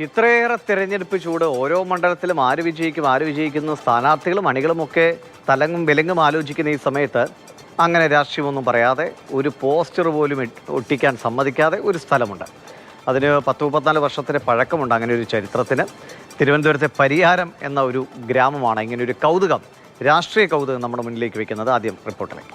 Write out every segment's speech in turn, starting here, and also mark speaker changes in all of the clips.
Speaker 1: ഇത്രയേറെ തെരഞ്ഞെടുപ്പ് ചൂട് ഓരോ മണ്ഡലത്തിലും ആര് വിജയിക്കുന്ന സ്ഥാനാർത്ഥികളും അണികളുമൊക്കെ തലങ്ങും വിലങ്ങും ആലോചിക്കുന്ന ഈ സമയത്ത് അങ്ങനെ രാഷ്ട്രീയമൊന്നും പറയാതെ ഒരു പോസ്റ്റർ പോലും ഒട്ടിക്കാൻ സമ്മതിക്കാതെ ഒരു സ്ഥലമുണ്ട്. അതിന് 10-34 വർഷത്തിന് പഴക്കമുണ്ട്. അങ്ങനെ ഒരു ചരിത്രത്തിന് തിരുവനന്തപുരത്തെ പരിയാരം എന്ന ഒരു ഗ്രാമമാണ് ഇങ്ങനെ ഒരു കൗതുകം, രാഷ്ട്രീയ കൗതുകം നമ്മുടെ മുന്നിലേക്ക് വെക്കുന്നത്. ആദ്യം റിപ്പോർട്ടിലേക്ക്.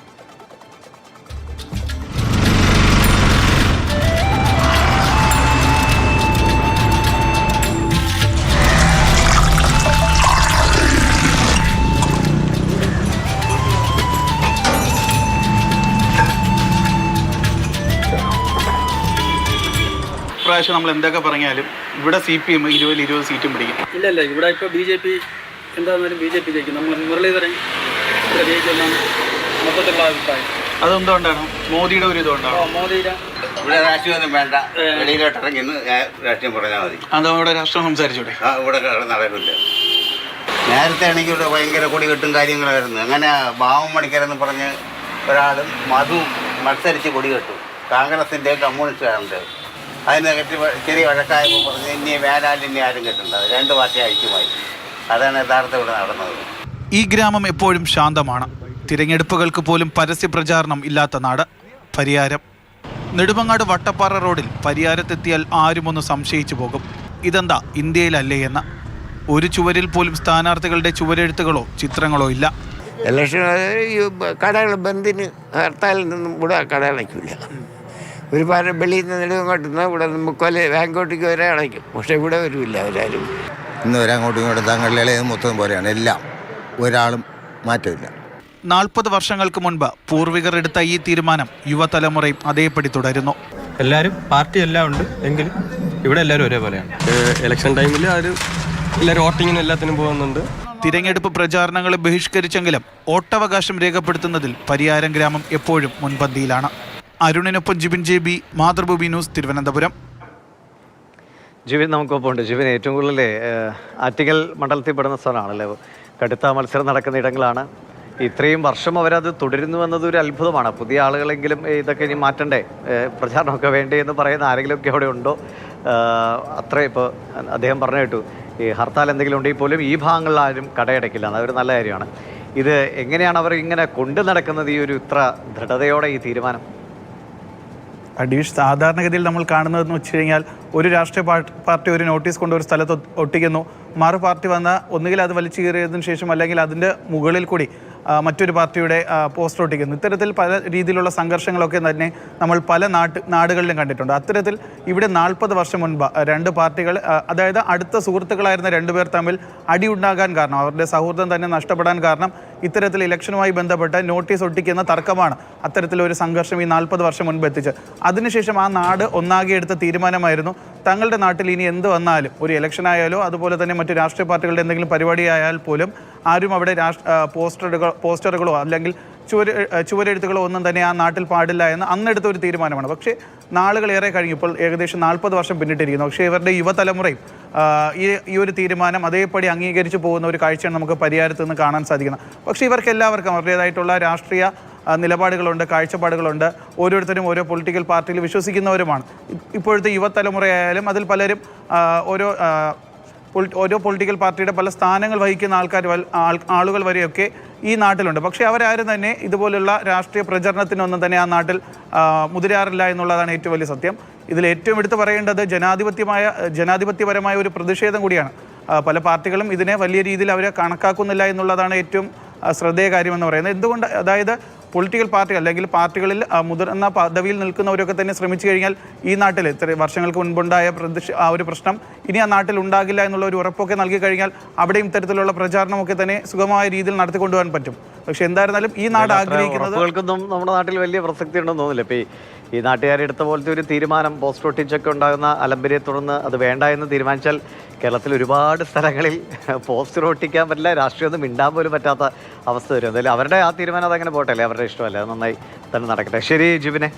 Speaker 2: പ്രാവശ്യം നമ്മൾ എന്തൊക്കെ പറഞ്ഞാലും ഇവിടെ CPM 20 സീറ്റും പിടിക്കും.
Speaker 3: ഇല്ല ഇവിടെ ഇപ്പോൾ BJP എന്താണെന്നാലും BJP ജയിക്കും. നമ്മൾ മുരളീധരൻ ജയിക്കുമെന്നാണ് മൊത്തത്തിലുള്ള അഭിപ്രായം.
Speaker 2: അതെന്തുകൊണ്ടാണ്? മോദിയുടെ ഒരു ഇതുകൊണ്ടാണ്.
Speaker 3: മോദിയുടെ
Speaker 4: ഇവിടെ രാഷ്ട്രീയമൊന്നും വേണ്ട, വെളിയിലോട്ട് ഇറങ്ങി രാഷ്ട്രീയം പറഞ്ഞാൽ മതി.
Speaker 2: അതവിടെ രാഷ്ട്രം സംസാരിച്ചൂടെ?
Speaker 4: ഇവിടെ നടക്കില്ല. നേരത്തെ ആണെങ്കിൽ ഇവിടെ ഭയങ്കര കൊടികെട്ടും കാര്യങ്ങളായിരുന്നു. അങ്ങനെ ഭാവം മണിക്കരെന്ന് പറഞ്ഞ് ഒരാളും മധു മത്സരിച്ച് കൊടികെട്ടു. കോൺഗ്രസിൻ്റെ കമ്മ്യൂണിസ്റ്റുകാരുടെ അതിനെ ചെറിയ വഴക്കായപ്പോൾ പറഞ്ഞ് ഇനി വേലാലിനെ ആരും കെട്ടുണ്ടാവും. 2 പാർട്ടി ഐക്യമായി. അതാണ് യഥാർത്ഥം ഇവിടെ നടന്നത്.
Speaker 5: ഈ ഗ്രാമം എപ്പോഴും ശാന്തമാണ്. തിരഞ്ഞെടുപ്പുകൾക്ക് പോലും പരസ്യ പ്രചാരണം ഇല്ലാത്ത നാട് പരിയാരം. നെടുമങ്ങാട് വട്ടപ്പാറ റോഡിൽ പരിയാരത്തെത്തിയാൽ ആരുമൊന്ന് സംശയിച്ചു പോകും, ഇതെന്താ ഇന്ത്യയിലല്ലേ എന്ന്. ഒരു ചുവരിൽ പോലും സ്ഥാനാർത്ഥികളുടെ ചുവരെഴുത്തുകളോ ചിത്രങ്ങളോ ഇല്ല.
Speaker 6: ഇലക്ഷൻ കടകൾ ബന്ദിന് ഹർത്താലിൽ നിന്നും ഇവിടെ കടയടയ്ക്കില്ല. ഒരു വെളിയിൽ നിന്ന് നെടുമങ്ങോട്ടുനിന്ന് ഇവിടെ മുക്കോല് ബാങ്കോട്ടേക്ക് വരെ അടയ്ക്കും. പക്ഷെ ഇവിടെ വരില്ല അവരാരും.
Speaker 4: ഇന്ന് അങ്ങോട്ടും ഇങ്ങോട്ടും തങ്ങളുടെ മൊത്തം പോലെയാണ്. എല്ലാം ഒരാളും മാറ്റമില്ല.
Speaker 5: 40 വർഷങ്ങൾക്ക് മുൻപ് പൂർവികർ എടുത്ത ഈ തീരുമാനം യുവതലമുറയും അതേപടി തുടരുന്നു.
Speaker 7: എല്ലാവരും പാർട്ടി എല്ലാം ഉണ്ട് എങ്കിലും ഇവിടെ എല്ലാവരും ഒരേപോലെയാണ്. ഇലക്ഷൻ ടൈമിൽ എല്ലാവരും വോട്ടിങ്ങിനും എല്ലാത്തിനും പോകുന്നുണ്ട്.
Speaker 5: തിരഞ്ഞെടുപ്പ് പ്രചാരണങ്ങളെ ബഹിഷ്കരിച്ചെങ്കിലും വോട്ടവകാശം രേഖപ്പെടുത്തുന്നതിൽ പരിയാരം ഗ്രാമം എപ്പോഴും മുൻപന്തിയിലാണ്. അരുണിനൊപ്പം ജിബിൻ JB, മാതൃഭൂമി ന്യൂസ്, തിരുവനന്തപുരം.
Speaker 1: ജിബിൻ നമുക്കൊപ്പം ഉണ്ട്. ജിബിൻ ഏറ്റവും കൂടുതൽ ആറ്റിങ്ങൽ മണ്ഡലത്തിൽ പെടുന്ന സ്ഥലമാണല്ലേ, കടുത്ത മത്സരം നടക്കുന്ന ഇടങ്ങളാണ്. ഇത്രയും വർഷം അവരത് തുടരുന്നു എന്നതൊരു അത്ഭുതമാണ്. പുതിയ ആളുകളെങ്കിലും ഇതൊക്കെ ഇനി മാറ്റണ്ടേ, പ്രചാരണമൊക്കെ വേണ്ടേ എന്ന് പറയുന്ന ആരെങ്കിലുമൊക്കെ അവിടെ ഉണ്ടോ? അത്ര ഇപ്പോൾ അദ്ദേഹം പറഞ്ഞു കേട്ടു, ഈ ഹർത്താൽ എന്തെങ്കിലും ഉണ്ടെങ്കിൽ പോലും ഈ ഭാഗങ്ങളിൽ ആരും കടയടക്കില്ല. അതൊരു നല്ല കാര്യമാണ്. ഇത് എങ്ങനെയാണ് അവർ ഇങ്ങനെ കൊണ്ടു നടക്കുന്നത്, ഈ ഒരു ഇത്ര ദൃഢതയോടെ ഈ തീരുമാനം?
Speaker 8: അഡീഷ് സാധാരണഗതിയിൽ നമ്മൾ കാണുന്നതെന്ന് വെച്ച് കഴിഞ്ഞാൽ ഒരു രാഷ്ട്രീയ പാർട്ടി ഒരു നോട്ടീസ് കൊണ്ട് ഒരു സ്ഥലത്ത് ഒട്ടിക്കുന്നു. മറു പാർട്ടി വന്ന ഒന്നുകിൽ അത് വലിച്ചു കീറിയതിനു ശേഷം അല്ലെങ്കിൽ അതിൻ്റെ മുകളിൽ കൂടി മറ്റൊരു പാർട്ടിയുടെ പോസ്റ്റർ ഒട്ടിക്കുന്നു. ഇത്തരത്തിൽ പല രീതിയിലുള്ള സംഘർഷങ്ങളൊക്കെ തന്നെ നമ്മൾ പല നാടുകളിലും കണ്ടിട്ടുണ്ട്. അത്തരത്തിൽ ഇവിടെ 40 വർഷം മുൻപ് 2 പാർട്ടികൾ, അതായത് അടുത്ത സുഹൃത്തുക്കളായിരുന്ന 2 പേർ തമ്മിൽ അടിയുണ്ടാകാൻ കാരണം, അവരുടെ സൗഹൃദം തന്നെ നഷ്ടപ്പെടാൻ കാരണം ഇത്തരത്തിൽ ഇലക്ഷനുമായി ബന്ധപ്പെട്ട് നോട്ടീസ് ഒട്ടിക്കുന്ന തർക്കമാണ് അത്തരത്തിലൊരു സംഘർഷം ഈ 40 വർഷം മുൻപ് എത്തിച്ച്. അതിനുശേഷം ആ നാട് ഒന്നാകെ എടുത്ത തീരുമാനമായിരുന്നു തങ്ങളുടെ നാട്ടിൽ ഇനി എന്ത് വന്നാലും, ഒരു ഇലക്ഷനായാലോ അതുപോലെ തന്നെ മറ്റു രാഷ്ട്രീയ പാർട്ടികളുടെ എന്തെങ്കിലും പരിപാടി ആയാൽ പോലും ആരും അവിടെ പോസ്റ്ററുകളോ അല്ലെങ്കിൽ ചുവരെഴുത്തുകളോ ഒന്നും തന്നെ ആ നാട്ടിൽ പാടില്ല എന്ന് അന്നെടുത്ത ഒരു തീരുമാനമാണ്. പക്ഷേ നാളുകളേറെ കഴിഞ്ഞപ്പോൾ ഏകദേശം 40 വർഷം പിന്നിട്ടിരിക്കുന്നു. പക്ഷേ ഇവരുടെ യുവതലമുറയും ഈ ഒരു തീരുമാനം അതേപടി അംഗീകരിച്ചു പോകുന്ന ഒരു കാഴ്ചയാണ് നമുക്ക് പരിയാരത്ത് നിന്ന് കാണാൻ സാധിക്കുന്നത്. പക്ഷേ ഇവർക്ക് എല്ലാവർക്കും അവരുടേതായിട്ടുള്ള രാഷ്ട്രീയ നിലപാടുകളുണ്ട്, കാഴ്ചപ്പാടുകളുണ്ട്. ഓരോരുത്തരും ഓരോ പൊളിറ്റിക്കൽ പാർട്ടിയിൽ വിശ്വസിക്കുന്നവരുമാണ്. ഇപ്പോഴത്തെ യുവതലമുറയായാലും അതിൽ പലരും ഓരോ പൊളിറ്റിക്കൽ പാർട്ടിയുടെ പല സ്ഥാനങ്ങൾ വഹിക്കുന്ന ആളുകൾ വരെയൊക്കെ ഈ നാട്ടിലുണ്ട്. പക്ഷേ അവരാരും തന്നെ ഇതുപോലുള്ള രാഷ്ട്രീയ പ്രചരണത്തിനൊന്നും തന്നെ ആ നാട്ടിൽ മുതിരാറില്ല എന്നുള്ളതാണ് ഏറ്റവും വലിയ സത്യം. ഇതിൽ ഏറ്റവും എടുത്തു പറയേണ്ടത് ജനാധിപത്യപരമായ ഒരു പ്രതിഷേധം കൂടിയാണ്. പല പാർട്ടികളും ഇതിനെ വലിയ രീതിയിൽ അവർ കണക്കാക്കുന്നില്ല എന്നുള്ളതാണ് ഏറ്റവും ശ്രദ്ധേയ കാര്യമെന്ന് പറയുന്നത്. എന്തുകൊണ്ട്? അതായത് പൊളിറ്റിക്കൽ പാർട്ടി അല്ലെങ്കിൽ പാർട്ടികളിൽ മുതിർന്ന പദവിയിൽ നിൽക്കുന്നവരൊക്കെ തന്നെ ശ്രമിച്ചു കഴിഞ്ഞാൽ ഈ നാട്ടിൽ ഇത്ര വർഷങ്ങൾക്ക് മുൻപുണ്ടായ ആ ഒരു പ്രശ്നം ഇനി ആ നാട്ടിൽ ഉണ്ടാകില്ല എന്നുള്ള ഒരു ഉറപ്പൊക്കെ നൽകി കഴിഞ്ഞാൽ അവിടെയും ഇത്തരത്തിലുള്ള പ്രചാരണമൊക്കെ തന്നെ സുഗമമായ രീതിയിൽ നടത്തിക്കൊണ്ടുപോകാൻ പറ്റും. പക്ഷെ എന്തായിരുന്നാലും ഈ നാട് ആഗ്രഹിക്കുന്നത്
Speaker 1: നമ്മുടെ നാട്ടിൽ വലിയ പ്രസക്തി ഉണ്ടെന്ന് തോന്നില്ല. ഇപ്പോൾ ഈ നാട്ടുകാരെടുത്ത പോലത്തെ ഒരു തീരുമാനം, പോസ്റ്റർ ഒട്ടിച്ചൊക്കെ ഉണ്ടാകുന്ന അലംബരിയെ തുടർന്ന് അത് വേണ്ട എന്ന് തീരുമാനിച്ചാൽ കേരളത്തിൽ ഒരുപാട് സ്ഥലങ്ങളിൽ പോസ്റ്റർ ഒട്ടിക്കാൻ പറ്റില്ല, രാഷ്ട്രീയമൊന്നും മിണ്ടാൻ പോലും പറ്റാത്ത അവസ്ഥ വരും. എന്തായാലും അവരുടെ ആ തീരുമാനം അതങ്ങനെ പോട്ടെ, അല്ലേ, അവരുടെ ഇഷ്ടമല്ലേ, അത് നന്നായി തന്നെ നടക്കട്ടെ. ശരി ജിബിനെ.